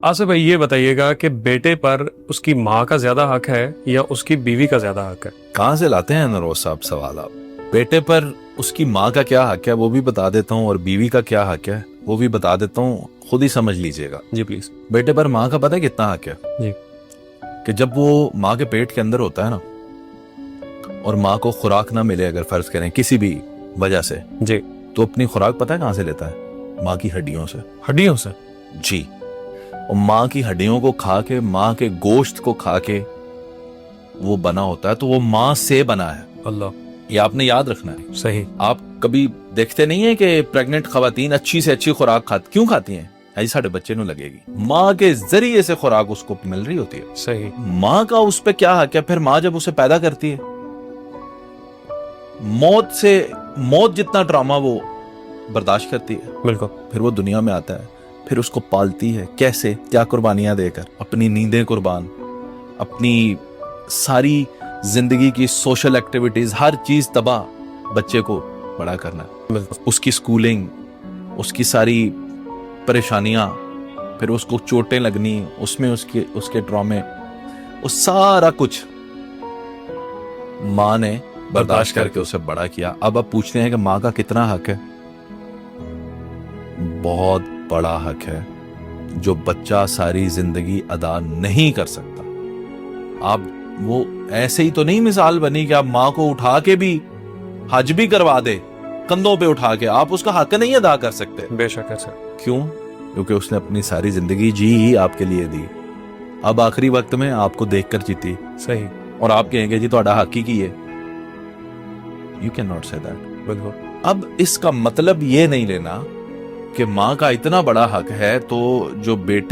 آصف بھائی یہ بتائیے گا کہ بیٹے پر اس کی ماں کا زیادہ حق ہے یا اس کی بیوی کا زیادہ حق ہے؟ کہاں سے لاتے ہیں نروز صاحب سوال آپ؟ بیٹے پر اس کی ماں کا کیا حق ہے وہ بھی بتا دیتا ہوں، اور بیوی کا کیا حق ہے وہ بھی بتا دیتا ہوں، خود ہی سمجھ لیجئے گا. جی پلیز. بیٹے پر ماں کا پتہ ہے کتنا حق ہے؟ جی. کہ جب وہ ماں کے پیٹ کے اندر ہوتا ہے نا، اور ماں کو خوراک نہ ملے، اگر فرض کریں کسی بھی وجہ سے، جی، تو اپنی خوراک پتہ ہے کہاں سے لیتا ہے؟ ماں کی ہڈیوں سے. ہڈیوں سے؟ جی. اور ماں کی ہڈیوں کو کھا کے، ماں کے گوشت کو کھا کے وہ بنا ہوتا ہے، تو وہ ماں سے بنا ہے. اللہ، یہ آپ نے یاد رکھنا ہے. صحیح. آپ کبھی دیکھتے نہیں ہیں کہ پریگننٹ خواتین اچھی سے اچھی خوراک کیوں کھاتی ہیں؟ ایسے ساڑھے بچے نو لگے گی، ماں کے ذریعے سے خوراک اس کو مل رہی ہوتی ہے. صحیح. ماں کا اس پہ کیا حق ہے؟ پھر ماں جب اسے پیدا کرتی ہے، موت جتنا ڈراما وہ برداشت کرتی ہے، بالکل. پھر وہ دنیا میں آتا ہے، پھر اس کو پالتی ہے. کیسے؟ کیا قربانیاں دے کر، اپنی نیندیں قربان، اپنی ساری زندگی کی سوشل ایکٹیویٹیز، ہر چیز تباہ، بچے کو بڑا کرنا. اس کی سکولنگ، اس کی ساری پریشانیاں، پھر اس کو چوٹیں لگنی، اس میں اس کے ٹرامے، وہ سارا کچھ ماں نے برداشت کر کے اسے بڑا کیا. اب پوچھتے ہیں کہ ماں کا کتنا حق ہے؟ بہت بڑا حق ہے، جو بچہ ساری زندگی ادا نہیں کر سکتا. آپ وہ ایسے ہی تو نہیں مثال بنی کہ آپ ماں کو اٹھا کے بھی حج بھی کروا دے، کندھوں پہ اٹھا کے، آپ اس کا حق نہیں ادا کر سکتے. بے شک ہے سر. کیوں؟ کیونکہ اس نے اپنی ساری زندگی جی ہی آپ کے لیے دی، اب آخری وقت میں آپ کو دیکھ کر جیتی. صحیح. اور آپ کہیں گے جی تہاڈا حق ہی کی ہے. یو کین ناٹ سے دیٹ. بالکل. اب اس کا مطلب یہ نہیں لینا کہ ماں کا اتنا بڑا حق ہے تو جو بیٹے